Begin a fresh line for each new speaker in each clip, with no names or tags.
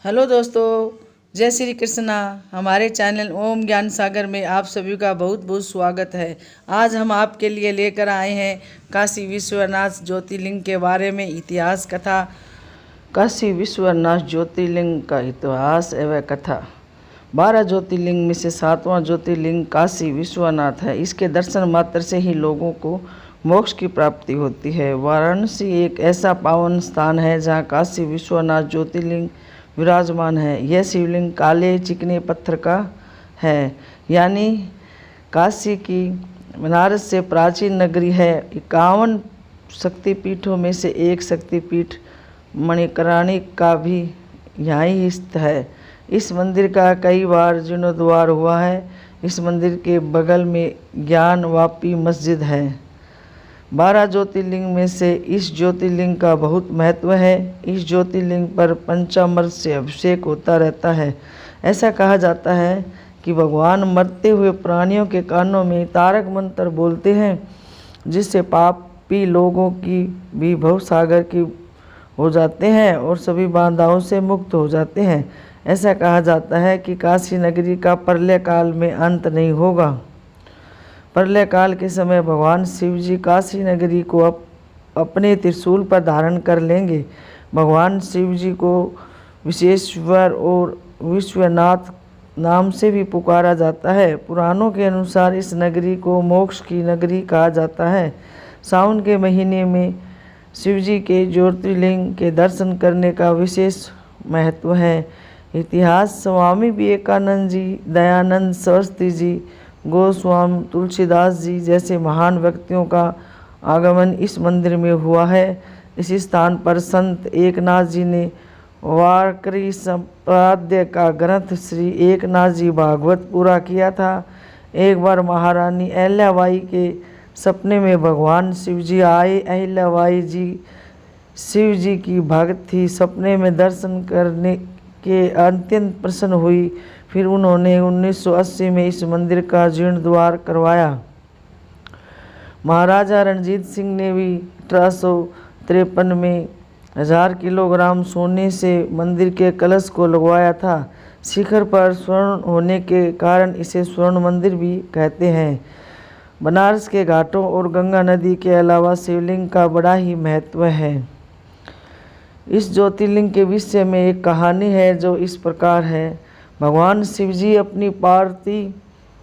Hello दोस्तों, जय श्री कृष्णा। हमारे चैनल ओम ज्ञान सागर में आप सभी का बहुत बहुत स्वागत है। आज हम आपके लिए लेकर आए हैं काशी विश्वनाथ ज्योतिर्लिंग के बारे में इतिहास कथा। काशी विश्वनाथ ज्योतिर्लिंग का इतिहास एवं कथा। 12 ज्योतिर्लिंग में से 7वां ज्योतिर्लिंग काशी विश्वनाथ है। इसके दर्शन मात्र से ही लोगों को मोक्ष की प्राप्ति होती है। वाराणसी एक ऐसा पावन स्थान है जहाँ काशी विश्वनाथ ज्योतिर्लिंग विराजमान है। यह शिवलिंग काले चिकने पत्थर का है, यानी काशी की बनारस से प्राचीन नगरी है। 51 शक्तिपीठों में से एक शक्तिपीठ मणिकर्णिका का भी यहाँ ही स्थित है। इस मंदिर का कई बार जीर्णोद्धार हुआ है। इस मंदिर के बगल में ज्ञानवापी मस्जिद है। 12 ज्योतिर्लिंग में से इस ज्योतिर्लिंग का बहुत महत्व है। इस ज्योतिर्लिंग पर पंचामृत से अभिषेक होता रहता है। ऐसा कहा जाता है कि भगवान मरते हुए प्राणियों के कानों में तारक मंत्र बोलते हैं, जिससे पापी लोगों की भी भव सागर की हो जाते हैं और सभी बाधाओं से मुक्त हो जाते हैं। ऐसा कहा जाता है कि काशी नगरी का प्रलय काल में अंत नहीं होगा। प्रलय काल के समय भगवान शिव जी काशी नगरी को अपने त्रिशूल पर धारण कर लेंगे। भगवान शिव जी को विश्वेश्वर और विश्वनाथ नाम से भी पुकारा जाता है। पुराणों के अनुसार इस नगरी को मोक्ष की नगरी कहा जाता है। सावन के महीने में शिव जी के ज्योतिर्लिंग के दर्शन करने का विशेष महत्व है। इतिहास: स्वामी विवेकानंद जी, दयानंद सरस्वती जी, गोस्वामी तुलसीदास जी जैसे महान व्यक्तियों का आगमन इस मंदिर में हुआ है। इस स्थान पर संत एकनाथ जी ने वारकरी संप्रदाय का ग्रंथ श्री एकनाथ जी भागवत पूरा किया था। एक बार महारानी अहिल्याबाई के सपने में भगवान शिव जी आए। अहिल्याबाई जी शिव जी की भक्त थी। सपने में दर्शन करने के अत्यंत प्रसन्न हुई। फिर उन्होंने 1980 में इस मंदिर का जीर्णोद्धार करवाया। महाराजा रणजीत सिंह ने भी 1853 में 1000 किलोग्राम सोने से मंदिर के कलश को लगवाया था। शिखर पर स्वर्ण होने के कारण इसे स्वर्ण मंदिर भी कहते हैं। बनारस के घाटों और गंगा नदी के अलावा शिवलिंग का बड़ा ही महत्व है। इस ज्योतिर्लिंग के विषय में एक कहानी है जो इस प्रकार है। भगवान शिव जी अपनी पार्वती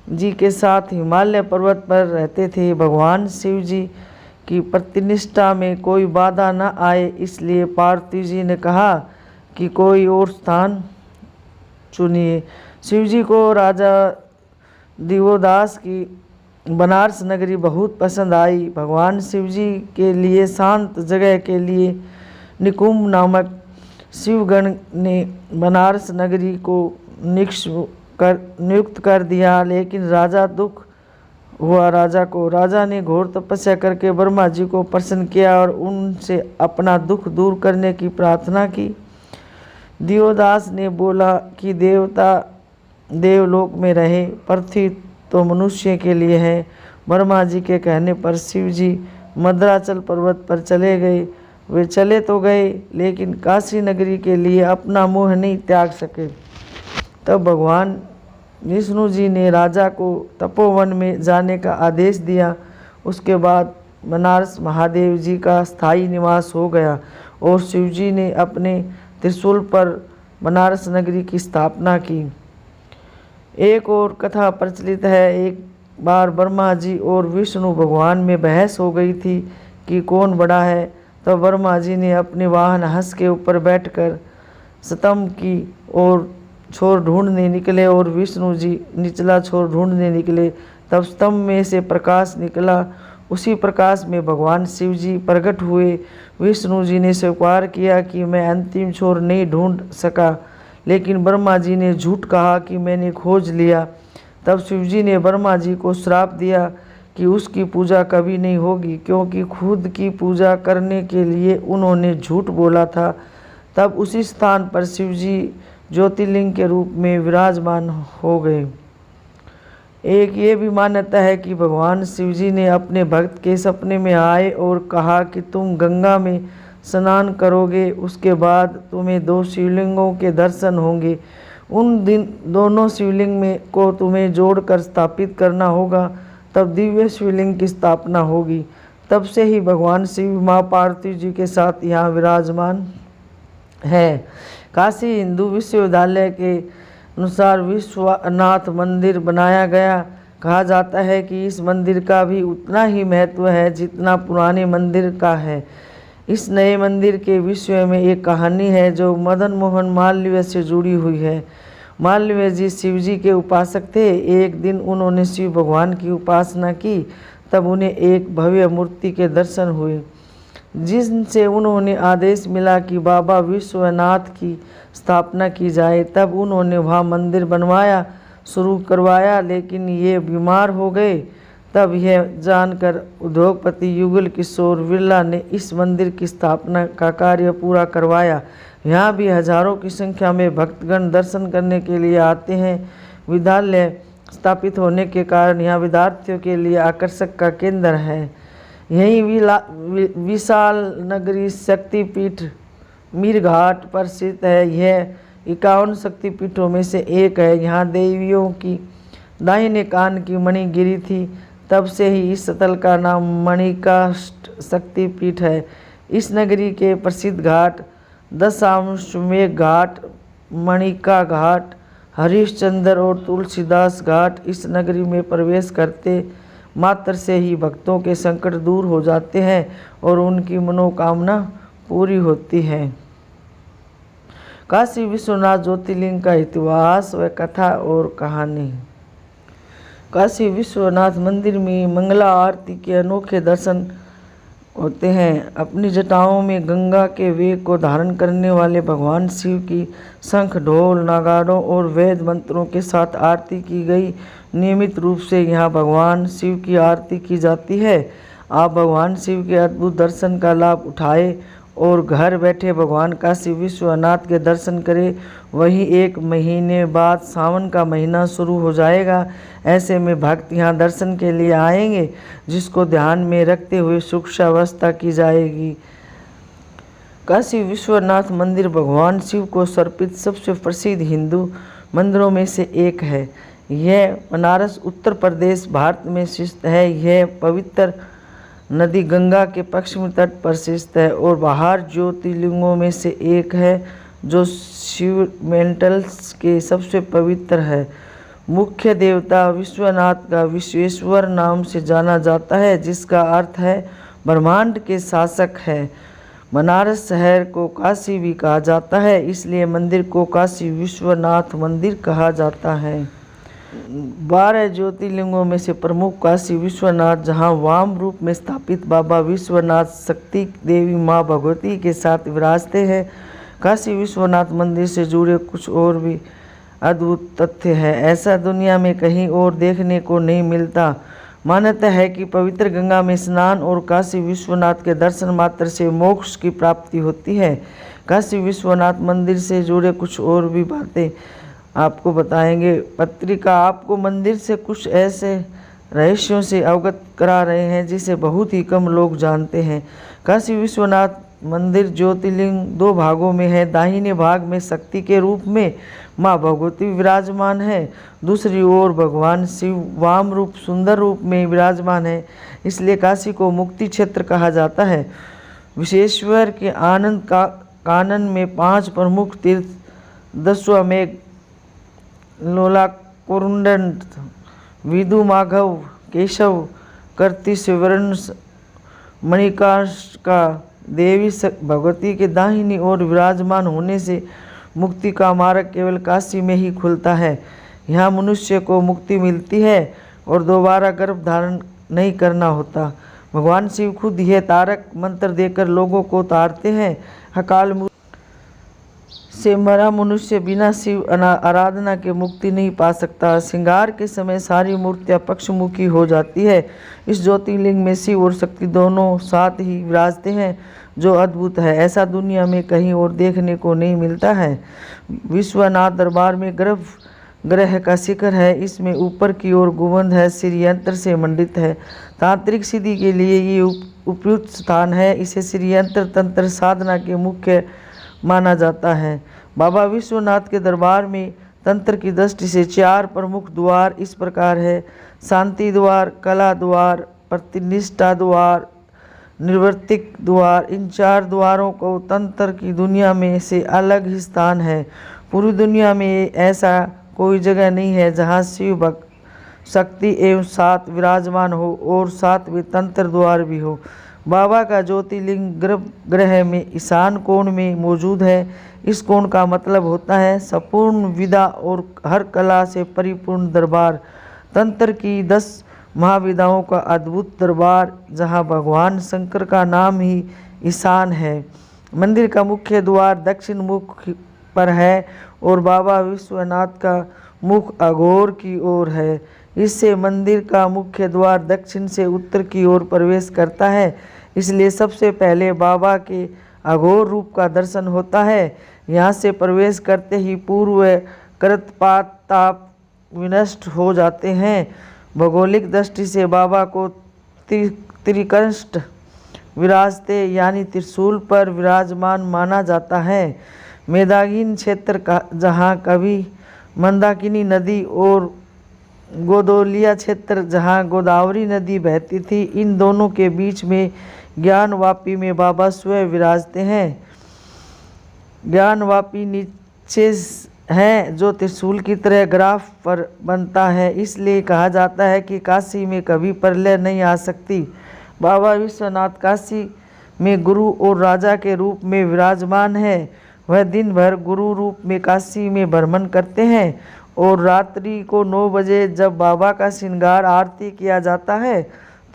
जी के साथ हिमालय पर्वत पर रहते थे। भगवान शिव जी की प्रतिनिष्ठा में कोई बाधा न आए, इसलिए पार्वती जी ने कहा कि कोई और स्थान चुनिए। शिव जी को राजा दिवोदास की बनारस नगरी बहुत पसंद आई। भगवान शिव जी के लिए शांत जगह के लिए निकुंभ नामक शिवगण ने बनारस नगरी को नियुक्त कर दिया, लेकिन राजा दुख हुआ राजा ने घोर तपस्या करके ब्रह्मा जी को प्रसन्न किया और उनसे अपना दुख दूर करने की प्रार्थना की। दिवोदास ने बोला कि देवता देवलोक में रहे, पृथ्वी तो मनुष्य के लिए है। ब्रह्मा जी के कहने पर शिव जी मद्राचल पर्वत पर चले गए। वे चले तो गए, लेकिन काशी नगरी के लिए अपना मोह नहीं त्याग सके। तब भगवान विष्णु जी ने राजा को तपोवन में जाने का आदेश दिया। उसके बाद बनारस महादेव जी का स्थायी निवास हो गया और शिव जी ने अपने त्रिशूल पर बनारस नगरी की स्थापना की। एक और कथा प्रचलित है। एक बार ब्रह्मा जी और विष्णु भगवान में बहस हो गई थी कि कौन बड़ा है। तब ब्रह्मा जी ने अपने वाहन हंस के ऊपर बैठकर स्तंभ की ओर छोर ढूंढने निकले और विष्णु जी निचला छोर ढूंढने निकले। तब स्तंभ में से प्रकाश निकला। उसी प्रकाश में भगवान शिव जी प्रकट हुए। विष्णु जी ने स्वीकार किया कि मैं अंतिम छोर नहीं ढूंढ सका, लेकिन ब्रह्मा जी ने झूठ कहा कि मैंने खोज लिया। तब शिव जी ने ब्रह्मा जी को श्राप दिया कि उसकी पूजा कभी नहीं होगी, क्योंकि खुद की पूजा करने के लिए उन्होंने झूठ बोला था। तब उसी स्थान पर शिव जी ज्योतिर्लिंग के रूप में विराजमान हो गए। एक ये भी मान्यता है कि भगवान शिव जी ने अपने भक्त के सपने में आए और कहा कि तुम गंगा में स्नान करोगे उसके बाद तुम्हें 2 शिवलिंगों के दर्शन होंगे। उन दिन दोनों शिवलिंग में को तुम्हें जोड़कर स्थापित करना होगा, तब दिव्य शिवलिंग की स्थापना होगी। तब से ही भगवान शिव माँ पार्वती जी के साथ यहाँ विराजमान है। काशी हिंदू विश्वविद्यालय के अनुसार विश्वनाथ मंदिर बनाया गया। कहा जाता है कि इस मंदिर का भी उतना ही महत्व है जितना पुराने मंदिर का है। इस नए मंदिर के विषय में एक कहानी है जो मदन मोहन मालवीय से जुड़ी हुई है। मालवीय जी शिव जी के उपासक थे। एक दिन उन्होंने शिव भगवान की उपासना की, तब उन्हें एक भव्य मूर्ति के दर्शन हुए जिनसे उन्होंने आदेश मिला कि बाबा विश्वनाथ की स्थापना की जाए। तब उन्होंने वहाँ मंदिर बनवाया शुरू करवाया, लेकिन ये बीमार हो गए। तब यह जानकर उद्योगपति युगल किशोर बिरला ने इस मंदिर की स्थापना का कार्य पूरा करवाया। यहाँ भी हजारों की संख्या में भक्तगण दर्शन करने के लिए आते हैं। विद्यालय स्थापित होने के कारण यहाँ विद्यार्थियों के लिए आकर्षक का केंद्र है। यही विशाल नगरी शक्तिपीठ मीरघाट पर स्थित है। यह 51 शक्तिपीठों में से एक है। यहाँ देवियों की दाहिने कान की मणि गिरी थी। तब से ही इस स्थल का नाम मणिकाष्ठ शक्तिपीठ है। इस नगरी के प्रसिद्ध घाट दशाश्वमेध घाट, मणिका घाट, हरिश्चंद्र और तुलसीदास घाट इस नगरी में प्रवेश करते मात्र से ही भक्तों के संकट दूर हो जाते हैं और उनकी मनोकामना पूरी होती है। काशी विश्वनाथ ज्योतिर्लिंग का इतिहास व कथा और कहानी। काशी विश्वनाथ मंदिर में मंगला आरती के अनोखे दर्शन होते हैं। अपनी जटाओं में गंगा के वेग को धारण करने वाले भगवान शिव की शंख, ढोल, नगाड़ों और वेद मंत्रों के साथ आरती की गई। नियमित रूप से यहाँ भगवान शिव की आरती की जाती है। आप भगवान शिव के अद्भुत दर्शन का लाभ उठाए और घर बैठे भगवान काशी विश्वनाथ के दर्शन करें। वहीं 1 महीने बाद सावन का महीना शुरू हो जाएगा। ऐसे में भक्त यहाँ दर्शन के लिए आएंगे, जिसको ध्यान में रखते हुए सुरक्षावस्था की जाएगी। काशी विश्वनाथ मंदिर भगवान शिव को समर्पित सबसे प्रसिद्ध हिंदू मंदिरों में से एक है। यह बनारस उत्तर प्रदेश भारत में स्थित है। यह पवित्र नदी गंगा के पश्चिमी तट पर स्थित है और 12 ज्योतिर्लिंगों में से एक है जो शिव मेंटल्स के सबसे पवित्र है। मुख्य देवता विश्वनाथ का विश्वेश्वर नाम से जाना जाता है, जिसका अर्थ है ब्रह्मांड के शासक है। बनारस शहर को काशी भी कहा जाता है, इसलिए मंदिर को काशी विश्वनाथ मंदिर कहा जाता है। 12 ज्योतिर्लिंगों में से प्रमुख काशी विश्वनाथ, जहां वाम रूप में स्थापित बाबा विश्वनाथ शक्ति देवी माँ भगवती के साथ विराजते हैं। काशी विश्वनाथ मंदिर से जुड़े कुछ और भी अद्भुत तथ्य है। ऐसा दुनिया में कहीं और देखने को नहीं मिलता। मान्यता है कि पवित्र गंगा में स्नान और काशी विश्वनाथ के दर्शन मात्र से मोक्ष की प्राप्ति होती है। काशी विश्वनाथ मंदिर से जुड़े कुछ और भी बातें आपको बताएंगे। पत्रिका आपको मंदिर से कुछ ऐसे रहस्यों से अवगत करा रहे हैं जिसे बहुत ही कम लोग जानते हैं। काशी विश्वनाथ मंदिर ज्योतिर्लिंग 2 भागों में है। दाहिने भाग में शक्ति के रूप में माँ भगवती विराजमान है। दूसरी ओर भगवान शिव वाम रूप सुंदर रूप में विराजमान है। इसलिए काशी को मुक्ति क्षेत्र कहा जाता है। विश्वेश्वर के आनंद का कानन में 5 प्रमुख तीर्थ दशाश्वमेध, लोलाकुंड, विदुमाधव, केशव, कर्तिसेवरण, मणिकाष्ठ का देवी भगवती के दाहिनी ओर विराजमान होने से मुक्ति का मार्ग केवल काशी में ही खुलता है। यहाँ मनुष्य को मुक्ति मिलती है और दोबारा गर्भ धारण नहीं करना होता। भगवान शिव खुद यह तारक मंत्र देकर लोगों को तारते हैं। अकाल मृत्यु से मरा मनुष्य बिना शिव आराधना के मुक्ति नहीं पा सकता। श्रृंगार के समय सारी मूर्तियां पक्षमुखी हो जाती है। इस ज्योतिर्लिंग में शिव और शक्ति दोनों साथ ही विराजते हैं, जो अद्भुत है। ऐसा दुनिया में कहीं और देखने को नहीं मिलता है। विश्वनाथ दरबार में गर्भ ग्रह का शिखर है। इसमें ऊपर की ओर गुंबद है, सिर यंत्र से मंडित है। तांत्रिक सिद्धि के लिए ये उपयुक्त स्थान है। इसे श्री यंत्र तंत्र साधना के मुख्य माना जाता है। बाबा विश्वनाथ के दरबार में तंत्र की दृष्टि से 4 प्रमुख द्वार इस प्रकार है: शांति द्वार, कला द्वार, प्रतिनिष्ठा द्वार, निवृत्तिक द्वार। इन 4 द्वारों को तंत्र की दुनिया में से अलग ही स्थान है। पूरी दुनिया में ऐसा कोई जगह नहीं है जहाँ शिव भक्त शक्ति एवं 7 विराजमान हो और 7 भी तंत्र द्वार भी हो। बाबा का ज्योतिर्लिंग गर्भगृह में ईशान कोण में मौजूद है। इस कोण का मतलब होता है संपूर्ण विद्या और हर कला से परिपूर्ण दरबार। तंत्र की 10 महाविद्याओं का अद्भुत दरबार, जहाँ भगवान शंकर का नाम ही ईशान है। मंदिर का मुख्य द्वार दक्षिण मुख पर है और बाबा विश्वनाथ का मुख अघोर की ओर है। इससे मंदिर का मुख्य द्वार दक्षिण से उत्तर की ओर प्रवेश करता है, इसलिए सबसे पहले बाबा के अघोर रूप का दर्शन होता है। यहाँ से प्रवेश करते ही पूर्व कृतपात ताप विनष्ट हो जाते हैं। भौगोलिक दृष्टि से बाबा को त्रिकंष्ट विराजते यानी त्रिशूल पर विराजमान माना जाता है। मेदागीन क्षेत्र का जहाँ कभी मंदाकिनी नदी और गोदोलिया क्षेत्र जहाँ गोदावरी नदी बहती थी, इन दोनों के बीच में ज्ञानवापी में बाबा स्वयं विराजते हैं। ज्ञानवापी नीचे है जो त्रिशूल की तरह ग्राफ पर बनता है, इसलिए कहा जाता है कि काशी में कभी प्रलय नहीं आ सकती। बाबा विश्वनाथ काशी में गुरु और राजा के रूप में विराजमान है। वह दिन भर गुरु रूप में काशी में भ्रमण करते हैं और रात्रि को 9 बजे जब बाबा का श्रृंगार आरती किया जाता है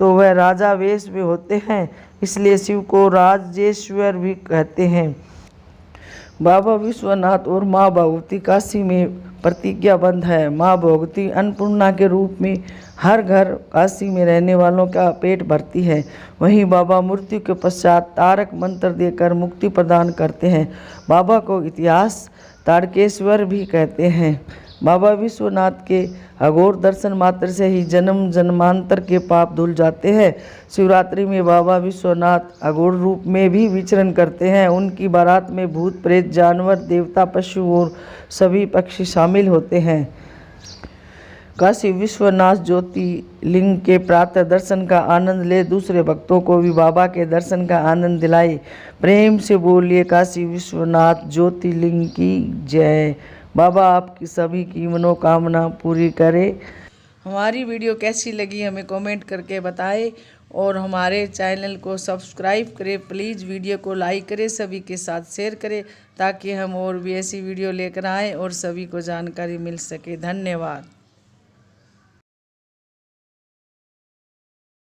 तो वह राजा वेश में होते हैं, इसलिए शिव को राजेश्वर भी कहते हैं। बाबा विश्वनाथ और माँ भगवती काशी में प्रतिज्ञाबद्ध है। माँ भगवती अन्नपूर्णा के रूप में हर घर काशी में रहने वालों का पेट भरती है। वहीं बाबा मृत्यु के पश्चात तारक मंत्र देकर मुक्ति प्रदान करते हैं। बाबा को इतिहास तारकेश्वर भी कहते हैं। बाबा विश्वनाथ के अघोर दर्शन मात्र से ही जन्म जन्मांतर के पाप धुल जाते हैं। शिवरात्रि में बाबा विश्वनाथ अघोर रूप में भी विचरण करते हैं। उनकी बारात में भूत प्रेत जानवर देवता पशु और सभी पक्षी शामिल होते हैं। काशी विश्वनाथ ज्योतिर्लिंग के प्रातः दर्शन का आनंद ले दूसरे भक्तों को भी बाबा के दर्शन का आनंद दिलाए। प्रेम से बोलिए काशी विश्वनाथ ज्योतिर्लिंग की जय। बाबा आपकी सभी की मनोकामना पूरी करे। हमारी वीडियो कैसी लगी हमें कमेंट करके बताएं और हमारे चैनल को सब्सक्राइब करें। प्लीज़ वीडियो को लाइक करें, सभी के साथ शेयर करें ताकि हम और भी ऐसी वीडियो लेकर आएँ और सभी को जानकारी मिल सके। धन्यवाद।